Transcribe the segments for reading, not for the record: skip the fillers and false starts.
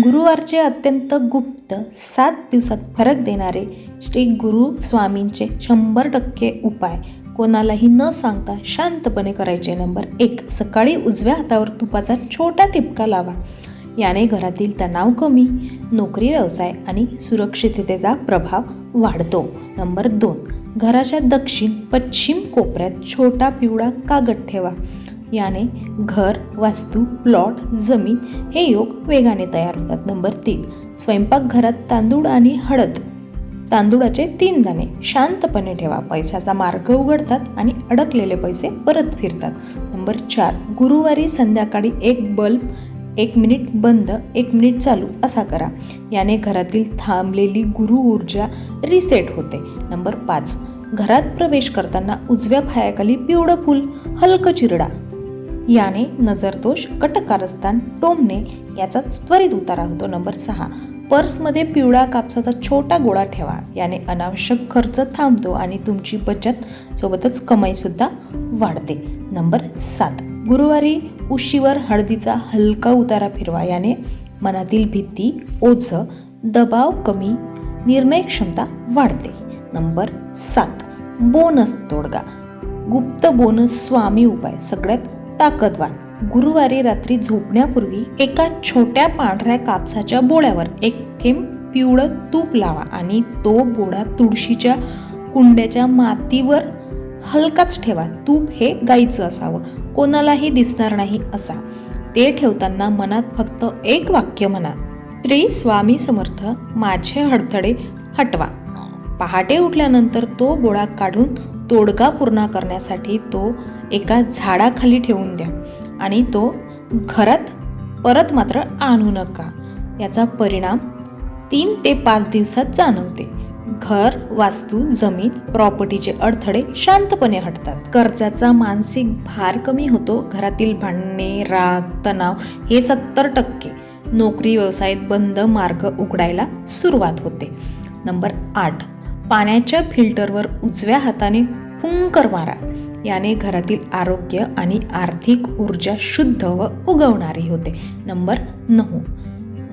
गुरुवारचे अत्यंत गुप्त 7 दिवसात फरक देणारे श्री गुरु स्वामींचे 100% उपाय कोणालाही न सांगता शांतपणे करायचे. नंबर 1, सकाळी उजव्या हातावर तुपाचा छोटा टिपका लावा. याने घरातील तणाव कमी, नोकरी, व्यवसाय आणि सुरक्षिततेचा प्रभाव वाढतो. नंबर 2, घराच्या दक्षिण पश्चिम कोपऱ्यात छोटा पिवळा कागद ठेवा. याने घर, वास्तू, प्लॉट, जमीन हे योग वेगाने तयार होतात. नंबर 3, स्वयंपाकघरात तांदूळ आणि हळद, तांदूळाचे 3 दाणे शांतपणे ठेवा. पैशाचा मार्ग उघडतात आणि अडकलेले पैसे परत फिरतात. नंबर 4, गुरुवारी संध्याकाळी एक बल्ब 1 मिनिट बंद 1 मिनिट चालू असा करा. याने घरातील थांबलेली गुरु ऊर्जा रिसेट होते. नंबर 5, घरात प्रवेश करताना उजव्या पायाखाली पिवळं फूल हलकं चिरडा. याने नजरदोष, कटकारस्थान, टोमणे याचा त्वरित उतारा होतो. नंबर 6, पर्समध्ये पिवळा कापसाचा छोटा गोळा ठेवा. याने अनावश्यक खर्च थांबतो आणि तुमची बचत सोबतच कमाईसुद्धा वाढते. नंबर 7, गुरुवारी उशीवर हळदीचा हलका उतारा फिरवा. याने मनातील भीती, ओझं, दबाव कमी, निर्णय क्षमता वाढते. नंबर 7, बोनस तोडगा. गुप्त बोनस स्वामी उपाय सगळ्यात ताकदवार. गुरुवारी रात्री झोपण्यापूर्वी एका छोट्या पांढऱ्या कापसाच्या बोळ्यावर 1 थेंब पिवळं तूप लावा आणि तो बोळा तुळशीच्या कुंड्याच्या मातीवर हलकाच ठेवा. तूप हे गाईचं असावं, कोणालाही दिसणार नाही असा. ते ठेवताना मनात फक्त एक वाक्य म्हणा, श्री स्वामी समर्थ, माझे अडथळे हटवा. पहाटे उठल्यानंतर तो बोळा काढून तोडगा पूर्ण करण्यासाठी तो एका झाडाखाली ठेवून द्या आणि तो घरात परत मात्र आणू नका. याचा परिणाम 3 ते 5 दिवसात जाणवते. घर, वास्तू, जमीन, प्रॉपर्टीचे अडथळे शांतपणे हटतात. कर्जाचा मानसिक भार कमी होतो. घरातील भांडणे, राग, तणाव हे 70%. नोकरी, व्यवसायात बंद मार्ग उघडायला सुरुवात होते. नंबर 8, पाण्याच्या फिल्टरवर उजव्या हाताने फुंकर मारा. याने घरातील आरोग्य आणि आर्थिक ऊर्जा शुद्ध व उगवणारी होते. नंबर 9,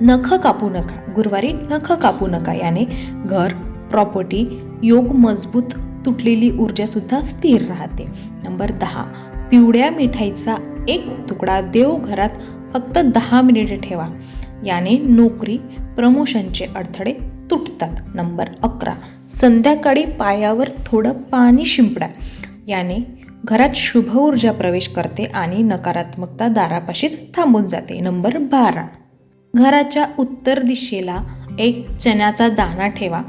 नख कापू नका. गुरुवारी नख कापू नका. याने घर, प्रॉपर्टी योग मजबूत, तुटलेली ऊर्जा सुद्धा स्थिर राहते. नंबर 10, पिवळ्या मिठाईचा 1 तुकडा देवघरात फक्त 10 मिनिटे ठेवा. याने नोकरी, प्रमोशनचे अडथळे तुटतात. नंबर 11, संध्याकाळी पायावर थोडं पाणी शिंपडा. याने घरात शुभ ऊर्जा प्रवेश करते आणि नकारात्मकता दारापाशीच थांबून जाते. नंबर 12, घराच्या उत्तर दिशेला 1 चण्याचा दाणा ठेवा.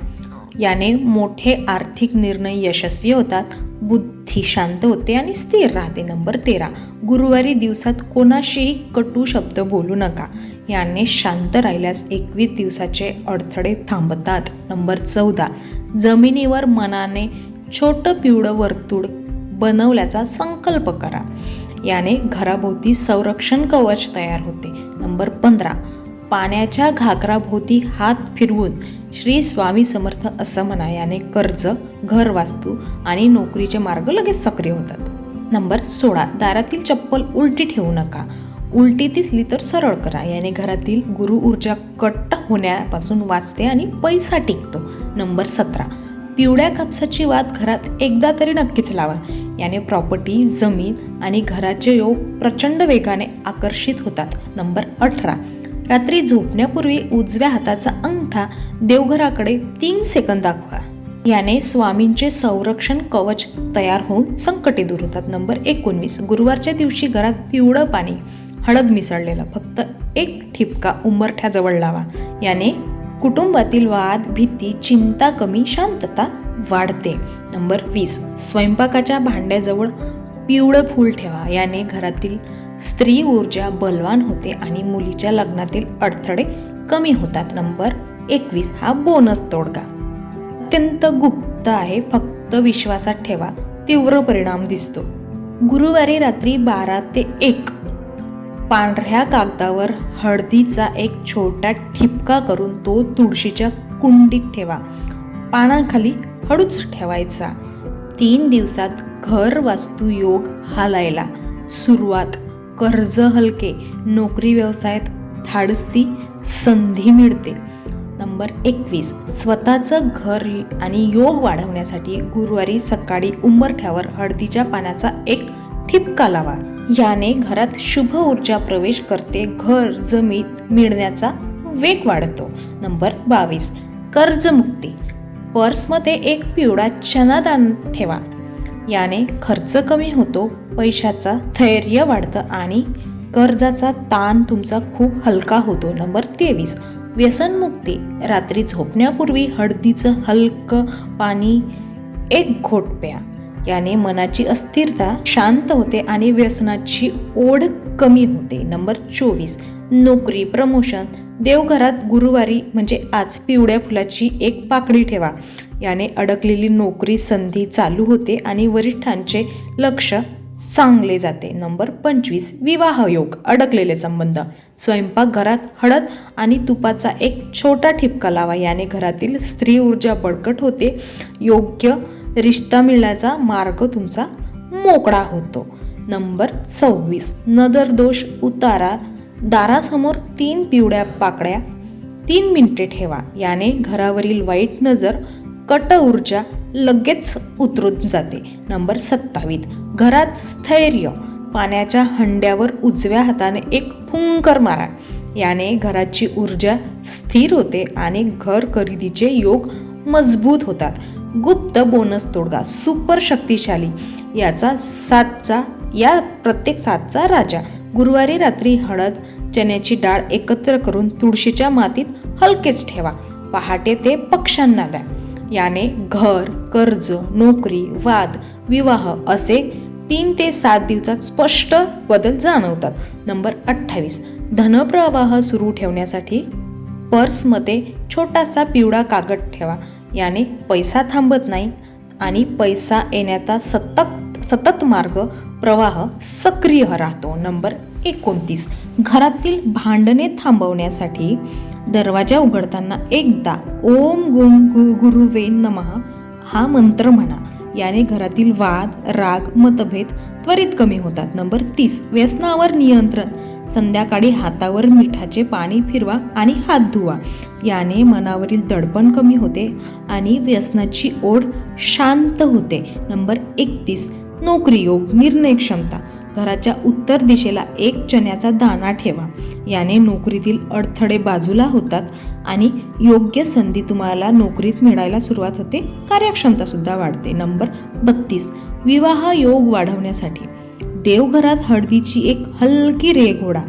याने मोठे आर्थिक निर्णय यशस्वी होतात, बुद्धी शांत होते आणि स्थिर राहते. नंबर 13, गुरुवारी दिवसात कोणाशीही कटू शब्द बोलू नका. याने शांत राहिल्यास 21 दिवसाचे अडथळे थांबतात. नंबर 14, जमिनीवर मनाने छोटं पिवळं वर्तुळ बनवल्याचा संकल्प करा. याने घराभोवती संरक्षण कवच तयार होते. नंबर 15, पाण्याच्या घागराभोवती हात फिरवून श्री स्वामी समर्थ असं म्हणा. याने कर्ज, घर, वास्तू आणि नोकरीचे मार्ग लगेच सक्रिय होतात. नंबर 16, दारातील चप्पल उलटी ठेवू नका. उलटी दिसली तर सरळ करा. याने घरातील गुरु ऊर्जा कट होण्यापासून वाचते आणि पैसा टिकतो. नंबर 17, पिवळ्या कापसाची वात घरात एकदा तरी नक्कीच लावा. याने प्रॉपर्टी, जमीन आणि घराचे योग प्रचंड वेगाने आकर्षित होतात. नंबर 18, रात्री झोपण्यापूर्वी उजव्या हाताचा अंगठा देवघराकडे 3 सेकंद दाखवा. याने स्वामींचे संरक्षण कवच तयार होऊन संकटे दूर होतात. नंबर 19, गुरुवारच्या दिवशी घरात पिवळं पाणी, हळद मिसळलेलं फक्त 1 ठिपका उंबरठ्याजवळ लावा. याने कुटुंबातील वाद, भीती, चिंता कमी, शांतता वाढते. नंबर 20, स्वयंपाकाच्या भांड्याजवळ पिवळं फूल ठेवा. याने घरातील स्त्री ऊर्जा बलवान होते आणि मुलीच्या लग्नातील अडथळे कमी होतात. नंबर 21, हा बोनस तोडगा अत्यंत गुप्त आहे, फक्त विश्वासात ठेवा, तीव्र परिणाम दिसतो. गुरुवारी रात्री 12 ते 1 पांढऱ्या कागदावर हळदीचा 1 छोटा ठिपका करून तो तुळशीच्या कुंडीत ठेवा. पानाखाली हळूच ठेवायचा. 3 दिवसात घर, वास्तू योग हालायला सुरुवात. कर्ज हलके, नोकरी, व्यवसायात धाडसी संधी मिळते. नंबर 21, स्वतःचं घर आणि योग वाढवण्यासाठी गुरुवारी सकाळी उंबरठ्यावर हळदीच्या पानाचा एक ठिपका लावा. याने घरात शुभ ऊर्जा प्रवेश करते, घर जमीन मिळण्याचा वेग वाढतो. नंबर 22, कर्जमुक्ती. पर्समध्ये एक पिवळा चनादान ठेवा. याने खर्च कमी होतो, पैशाचा स्थैर्य वाढतं आणि कर्जाचा ताण तुमचा खूप हलका होतो. नंबर 23, व्यसनमुक्ती. रात्री झोपण्यापूर्वी हळदीचं हलकं पाणी एक घोट प्या. याने मनाची अस्थिरता शांत होते आणि व्यसनाची ओढ कमी होते. नंबर 24, नोकरी प्रमोशन. देवघरात गुरुवारी म्हणजे आज पिवळ्या फुलाची एक पाकळी ठेवा. याने अडकलेली नोकरी संधी चालू होते आणि वरिष्ठांचे लक्ष चांगले जाते. नंबर 25, विवाह योग. अडकलेले संबंध. स्वयंपाकघरात हळद आणि तुपाचा एक छोटा ठिपका लावा. याने घरातील स्त्री ऊर्जा बळकट होते, योग्य रिश्ता मिळण्याचा मार्ग तुमचा मोकळा होतो. नंबर 26, नजरदोष उतारा. दारासमोर 3 पिवळ्या पाकळ्या 3 मिनिटे ठेवा. याने घरावरील वाईट नजर, कट ऊर्जा लगेच उतरून जाते. नंबर 27, घरात स्थैर्य. पाण्याच्या हंड्यावर उजव्या हाताने एक फुंकर मारा. याने घराची ऊर्जा स्थिर होते आणि घर खरेदीचे योग मजबूत होतात. गुप्त बोनस तोडगा. सुपर शक्तिशाली. या प्रत्येक 7चा राजा. गुरुवारी रात्री हळद, चण्याची डाळ एकत्र करून तुळशीच्या मातीत हलकेच ठेवा. पहाटे ते पक्ष्यांना द्या. याने घर, कर्ज, नोकरी, वाद, विवाह असे 3 ते 7 दिवसात स्पष्ट बदल जाणवतात. नंबर 28, धनप्रवाह सुरू ठेवण्यासाठी पर्समध्ये छोटासा पिवळा कागद ठेवा. याने पैसा थांबत नाही आणि पैसा येण्याचा सतत मार्ग प्रवाह सक्रिय राहतो. नंबर 29, घरातील भांडणे थांबवण्यासाठी दरवाजा उघडताना एकदा ओम गुरुवे नमः हा मंत्र म्हणा. याने घरातील वाद, राग, मतभेद त्वरित कमी होतात. नंबर 30, व्यसनावर नियंत्रण. संध्याकाळी हातावर मिठाचे पाणी फिरवा आणि हात धुवा. याने मनावरील दडपण कमी होते आणि व्यसनाची ओढ शांत होते. नंबर 31, नोकरी योग, निर्णय क्षमता. घराच्या उत्तर दिशेला एक चण्याचा दाणा ठेवा. याने नोकरीतील अडथळे बाजूला होतात आणि योग्य संधी तुम्हाला नोकरीत मिळायला सुरुवात होते, कार्यक्षमता सुद्धा वाढते. नंबर 32, विवाह योग वाढवण्यासाठी देवघरात हळदीची एक हलकी रेघ ओढा.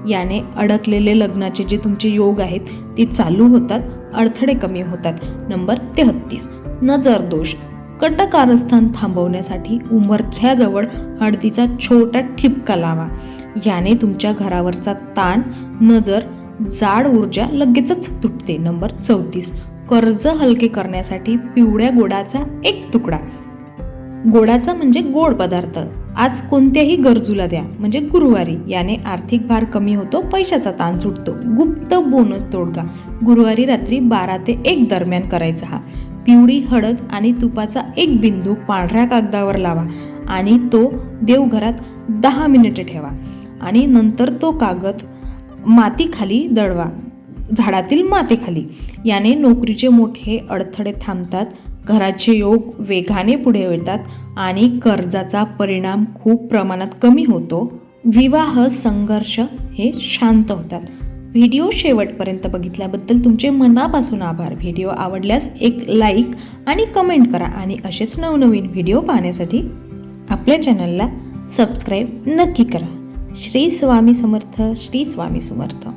याने अडकलेले लग्नाचे जे तुमचे योग आहेत ते चालू होतात, अडथळे कमी होतात. नंबर 33, नजर दोष. कटकारस्थान थांबवण्यासाठी उंबरठ्याजवळ हळदीचा छोटा ठिपका लावा. याने तुमच्या घरावरचा ताण, नजर, जाड ऊर्जा लगेचच तुटते. नंबर 34, कर्ज हलके करण्यासाठी पिवळ्या गोडाचा एक तुकडा. गोडाचा म्हणजे गोड पदार्थ आज कोणत्याही गरजूला द्या, म्हणजे गुरुवारी. याने आर्थिक भार कमी होतो, पैशाचा ताण सुटतो. गुप्त बोनस तोडगा. गुरुवारी रात्री 12 ते 1 दरम्यान करायचा हा. पिवळी हळद आणि तुपाचा एक बिंदू पांढऱ्या कागदावर लावा आणि तो देवघरात 10 मिनिटे ठेवा आणि नंतर तो कागद मातीखाली दडवा, झाडातील मातीखाली. याने नोकरीचे मोठे अडथळे थांबतात, घराचे योग वेगाने पुढे येतात आणि कर्जाचा परिणाम खूप प्रमाणात कमी होतो. विवाह संघर्ष हे शांत होतात. व्हिडिओ शेवटपर्यंत बघितल्याबद्दल तुमचे मनापासून आभार. व्हिडिओ आवडल्यास एक लाईक आणि कमेंट करा आणि असेच नवनवीन व्हिडिओ पाहण्यासाठी आपल्या चॅनलला सबस्क्राईब नक्की करा. श्री स्वामी समर्थ. श्री स्वामी समर्थ.